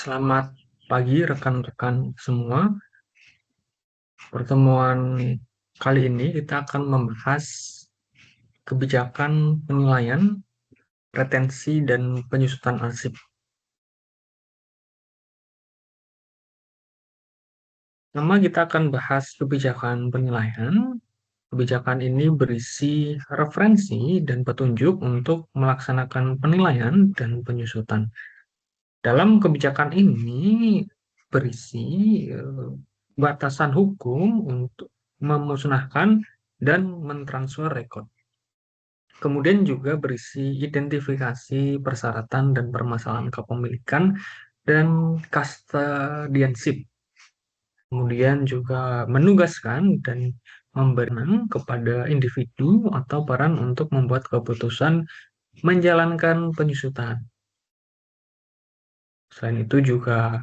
Selamat pagi rekan-rekan semua. Pertemuan kali ini kita akan membahas kebijakan penilaian, retensi, dan penyusutan arsip. Pertama kita akan bahas kebijakan penilaian. Kebijakan ini berisi referensi dan petunjuk untuk melaksanakan penilaian dan penyusutan. Dalam kebijakan ini berisi batasan hukum untuk memusnahkan dan mentransfer rekod. Kemudian juga berisi identifikasi persyaratan dan permasalahan kepemilikan dan custodianship. Kemudian juga menugaskan dan memberi kepada individu atau peran untuk membuat keputusan menjalankan penyusutan. Selain itu juga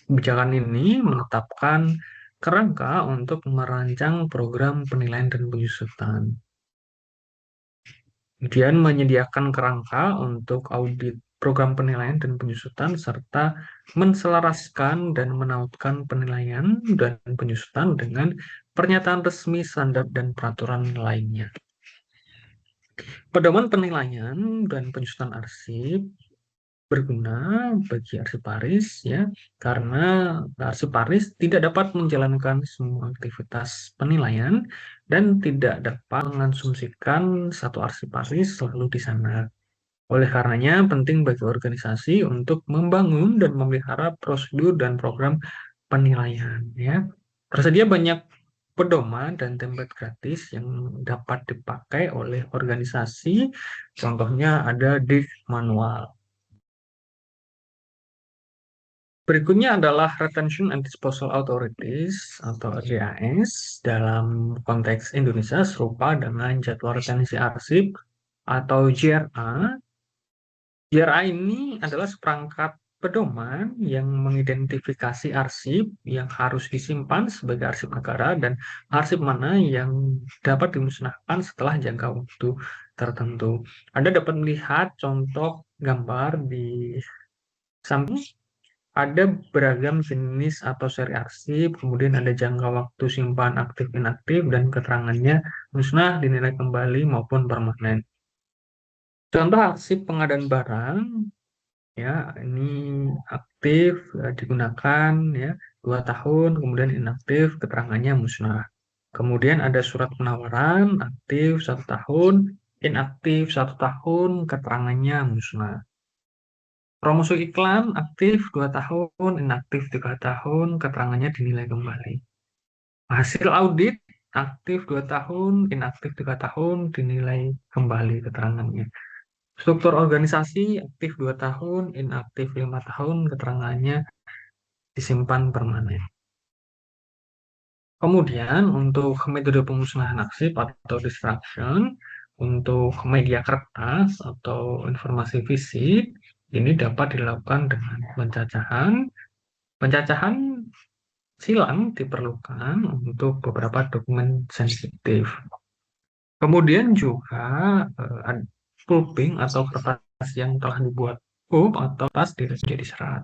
kebijakan ini menetapkan kerangka untuk merancang program penilaian dan penyusutan. Kemudian menyediakan kerangka untuk audit program penilaian dan penyusutan serta menselaraskan dan menautkan penilaian dan penyusutan dengan pernyataan resmi, standar, dan peraturan lainnya. Pedoman penilaian dan penyusutan arsip berguna bagi arsiparis ya, karena arsiparis tidak dapat menjalankan semua aktivitas penilaian dan tidak dapat mengasumsikan satu arsiparis selalu di sana. Oleh karenanya penting bagi organisasi untuk membangun dan memelihara prosedur dan program penilaian ya. Tersedia banyak pedoman dan template gratis yang dapat dipakai oleh organisasi. Contohnya ada DIG manual. Berikutnya adalah Retention and Disposal Authorities atau RDAS. Dalam konteks Indonesia serupa dengan jadwal retensi arsip atau JRA. JRA ini adalah seperangkat pedoman yang mengidentifikasi arsip yang harus disimpan sebagai arsip negara dan arsip mana yang dapat dimusnahkan setelah jangka waktu tertentu. Anda dapat melihat contoh gambar di samping. Ada beragam jenis atau seri arsip, kemudian ada jangka waktu simpan aktif inaktif dan keterangannya musnah, dinilai kembali maupun permanen. Contoh arsip pengadaan barang ya, ini aktif digunakan ya 2 tahun, kemudian inaktif, keterangannya musnah. Kemudian ada surat penawaran aktif 1 tahun, inaktif 1 tahun, keterangannya musnah. Promosi iklan aktif 2 tahun, inaktif 3 tahun, keterangannya dinilai kembali. Hasil audit aktif 2 tahun, inaktif 3 tahun, dinilai kembali keterangannya. Struktur organisasi aktif 2 tahun, inaktif 5 tahun, keterangannya disimpan permanen. Kemudian untuk metode pemusnahan arsip atau destruction, untuk media kertas atau informasi fisik, ini dapat dilakukan dengan pencacahan. Pencacahan silang diperlukan untuk beberapa dokumen sensitif. Kemudian juga pulping atau kertas yang telah dibuat pulp atau kertas jadi serat.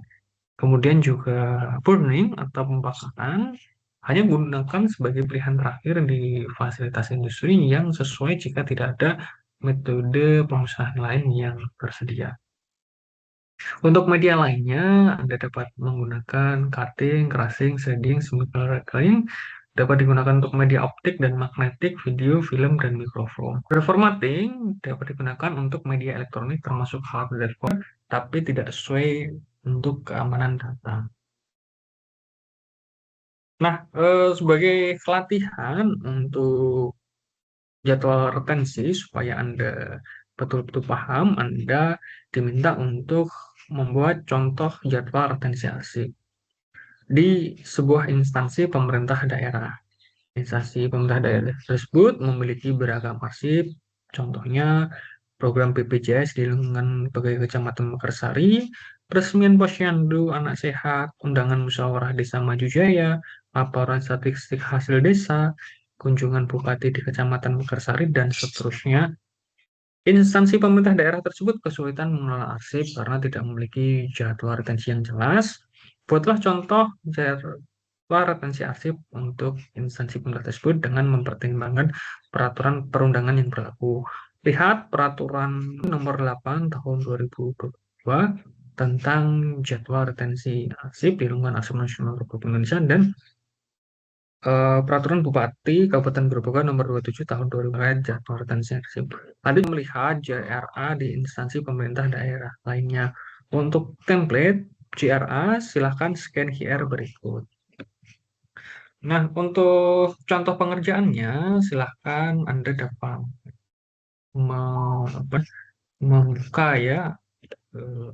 Kemudian juga burning atau pembakaran hanya gunakan sebagai pilihan terakhir di fasilitas industri yang sesuai jika tidak ada metode pemusnahan lain yang tersedia. Untuk media lainnya, Anda dapat menggunakan cutting, crushing, shading, chemical recycling, dapat digunakan untuk media optik dan magnetik, video, film, dan mikrofon. Reformatting dapat digunakan untuk media elektronik termasuk hardware, tapi tidak sesuai untuk keamanan data. Nah, sebagai pelatihan untuk jadwal retensi supaya Anda betul-betul paham, Anda diminta untuk membuat contoh jadwal retensi arsip di sebuah instansi pemerintah daerah. Instansi pemerintah daerah tersebut memiliki beragam arsip, contohnya program BPJS di lingkungan Pegawai Kecamatan Mekarsari, peresmian posyandu anak sehat, undangan musyawarah desa Maju Jaya, laporan statistik hasil desa, kunjungan bupati di Kecamatan Mekarsari, dan seterusnya. Instansi pemerintah daerah tersebut kesulitan mengelola arsip karena tidak memiliki jadwal retensi yang jelas. Buatlah contoh jadwal retensi arsip untuk instansi pemerintah tersebut dengan mempertimbangkan peraturan perundangan yang berlaku. Lihat peraturan nomor 8 tahun 2022 tentang jadwal retensi arsip di lingkungan arsip nasional Republik Indonesia dan Peraturan Bupati Kabupaten Grobogan nomor 27 tahun 2000 terkait jadwal retensi arsip. Tadi melihat JRA di instansi pemerintah daerah lainnya. Untuk template JRA, silahkan scan QR berikut. Nah, untuk contoh pengerjaannya, silahkan Anda dapat membuka ya eh,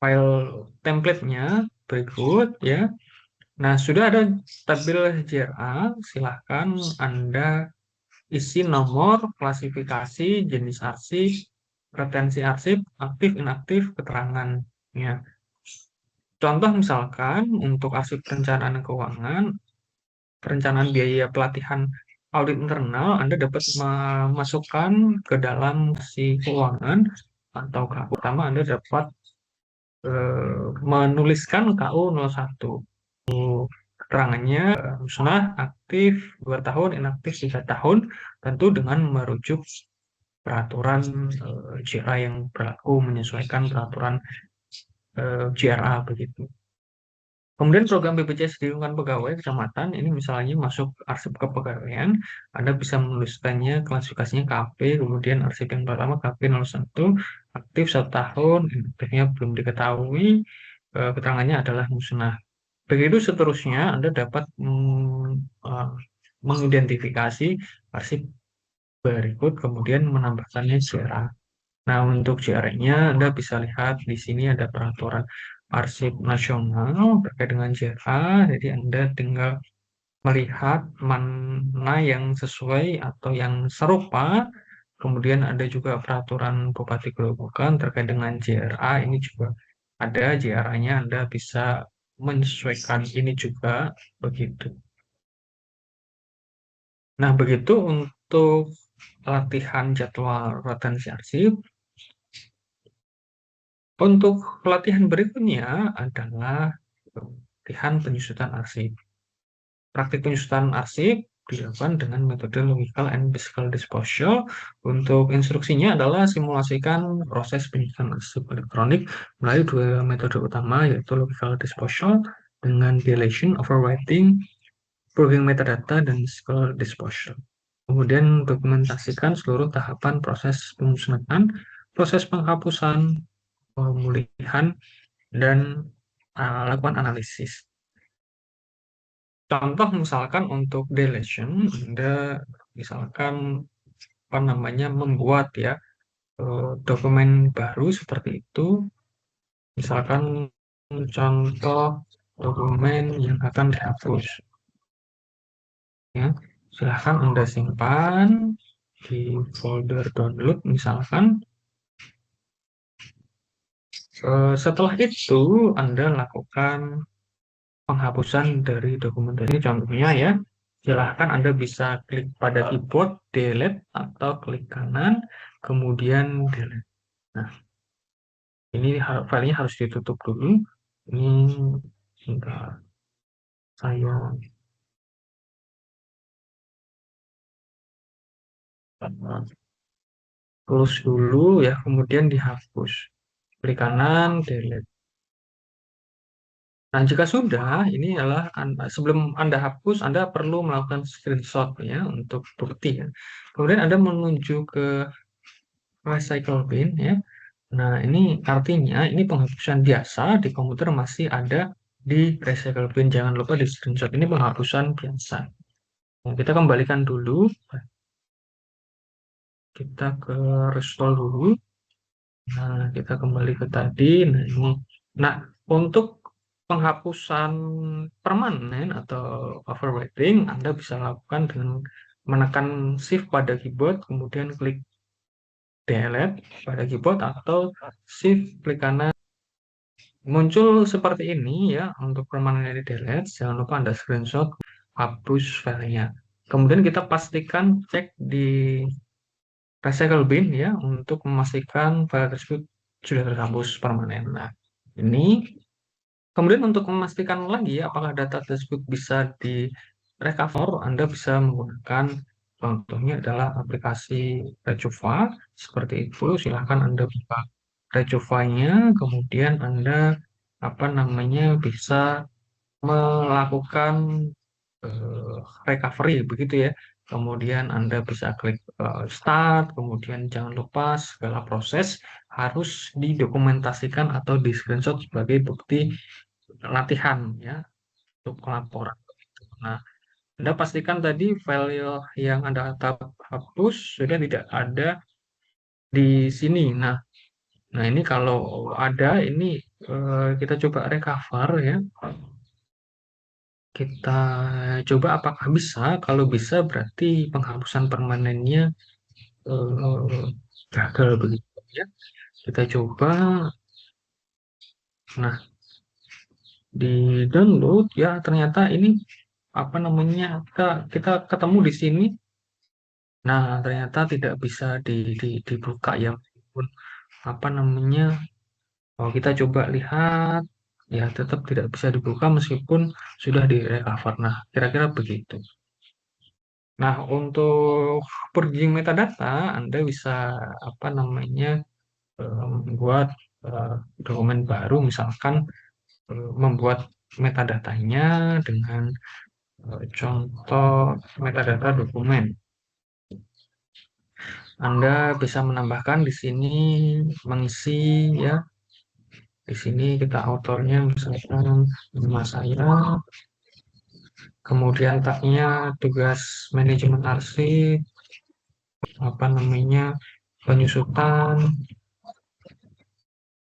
file templatenya berikut ya. Nah, sudah ada tabel JRA, silahkan Anda isi nomor, klasifikasi, jenis arsip, retensi arsip, aktif, inaktif, keterangannya. Contoh misalkan untuk arsip perencanaan keuangan, perencanaan biaya pelatihan audit internal, Anda dapat memasukkan ke dalam si keuangan atau KU utama Anda dapat menuliskan KU 01. Keterangannya musnah, aktif 2 tahun, inaktif 3 tahun, tentu dengan merujuk peraturan JRA yang berlaku menyesuaikan peraturan JRA begitu. Kemudian program BPJS di lingkungan pegawai kecamatan ini misalnya masuk arsip kepegawaian, Anda bisa menuliskannya klasifikasinya KP, kemudian arsip yang pertama KP 01, aktif 1 tahun, inaktifnya belum diketahui, keterangannya adalah musnah. Begitu seterusnya, Anda dapat mengidentifikasi arsip berikut, kemudian menambahkannya JRA. Nah, untuk JRE-nya Anda bisa lihat di sini ada peraturan arsip nasional terkait dengan JRA. Jadi Anda tinggal melihat mana yang sesuai atau yang serupa. Kemudian ada juga peraturan Bupati Grobogan terkait dengan JRA. Ini juga ada JRA-nya. Anda bisa menyesuaikan ini juga begitu. Nah, begitu untuk latihan jadwal retensi arsip. Untuk pelatihan berikutnya adalah pelatihan penyusutan arsip. Praktik penyusutan arsip dilakukan dengan metode logical and physical disposal. Untuk instruksinya adalah simulasikan proses penyusutan arsip elektronik melalui 2 metode utama, yaitu logical disposal dengan deletion, overwriting, purging metadata, dan physical disposal. Kemudian dokumentasikan seluruh tahapan proses penyusunan, proses penghapusan, pemulihan, dan lakukan analisis. Contoh misalkan untuk deletion, Anda misalkan membuat ya dokumen baru seperti itu. Misalkan contoh dokumen yang akan dihapus. Ya, silahkan Anda simpan di folder download misalkan. Setelah itu Anda lakukan penghapusan dari dokumentasi. Contohnya ya, silahkan Anda bisa klik pada keyboard delete atau klik kanan kemudian delete. Nah, ini filenya harus ditutup dulu. Ini sebentar, saya close dulu ya, kemudian dihapus. Klik kanan delete. Nah, jika sudah, ini adalah sebelum Anda hapus, Anda perlu melakukan screenshot ya untuk bukti ya. Kemudian Anda menuju ke recycle bin ya. Nah, ini artinya ini penghapusan biasa di komputer masih ada di recycle bin. Jangan lupa di screenshot, ini penghapusan biasa. Nah, kita kembalikan dulu. Kita ke restore dulu. Nah, kita kembali ke tadi. Nah, ini. Nah, untuk penghapusan permanen atau overwriting, Anda bisa lakukan dengan menekan shift pada keyboard, kemudian klik delete pada keyboard atau shift klik kanan. Muncul seperti ini ya untuk permanent delete. Jangan lupa Anda screenshot, hapus filenya. Kemudian kita pastikan cek di recycle bin ya untuk memastikan file tersebut sudah terhapus permanen. Nah, ini kemudian untuk memastikan lagi apakah data tersebut bisa direcover, Anda bisa menggunakan contohnya adalah aplikasi Recuva seperti itu. Silahkan Anda buka Recuvanya, kemudian Anda apa namanya bisa melakukan eh, recovery begitu ya. Kemudian Anda bisa klik start, kemudian jangan lupa segala proses harus didokumentasikan atau di screenshot sebagai bukti latihan ya untuk laporan. Nah, Anda pastikan tadi file yang Anda hapus sudah tidak ada di sini. Nah, ini kalau ada ini kita coba recover ya. Kita coba apakah bisa. Kalau bisa berarti penghapusan permanennya eh, gagal begitu ya. Kita coba. Nah, di download ya ternyata ini apa namanya kita ketemu di sini. Nah, ternyata tidak bisa dibuka ya meskipun apa namanya. Kalau kita coba lihat ya tetap tidak bisa dibuka meskipun sudah direcover. Nah, kira-kira begitu. Nah, untuk purging metadata, Anda bisa apa namanya membuat eh, dokumen baru, misalkan membuat metadatanya dengan contoh metadata dokumen. Anda bisa menambahkan di sini mengisi ya. Di sini kita autornya misalkan nama saya, kemudian tagnya tugas manajemen arsip, apa namanya penyusutan.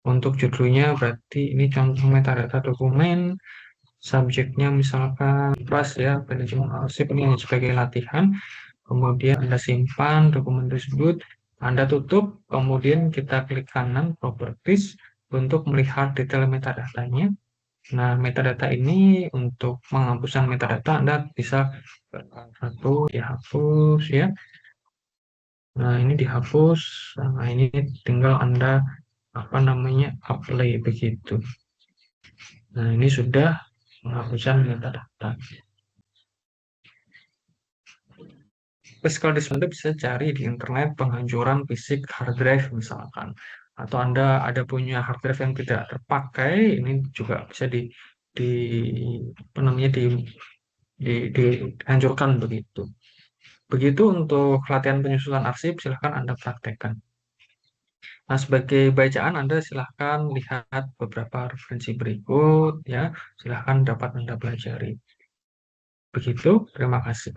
Untuk judulnya berarti ini contoh metadata dokumen, subjeknya misalkan pas ya manajemen arsip ini hanya sebagai latihan. Kemudian Anda simpan dokumen tersebut, Anda tutup, kemudian kita klik kanan properties untuk melihat detail metadatanya. Nah, metadata ini untuk penghapusan metadata Anda bisa satu dihapus ya. Nah, ini dihapus. Nah, ini tinggal Anda apa namanya apply begitu. Nah, ini sudah penghapusan metadata. Physical disk Anda bisa cari di internet penghancuran fisik hard drive misalkan. Atau Anda ada punya hard drive yang tidak terpakai, ini juga bisa di apa namanya dihancurkan begitu. Begitu untuk latihan penyusunan arsip, silahkan Anda praktekkan. Nah, sebagai bacaan Anda silahkan lihat beberapa referensi berikut, ya. Silahkan dapat Anda pelajari. Begitu, terima kasih.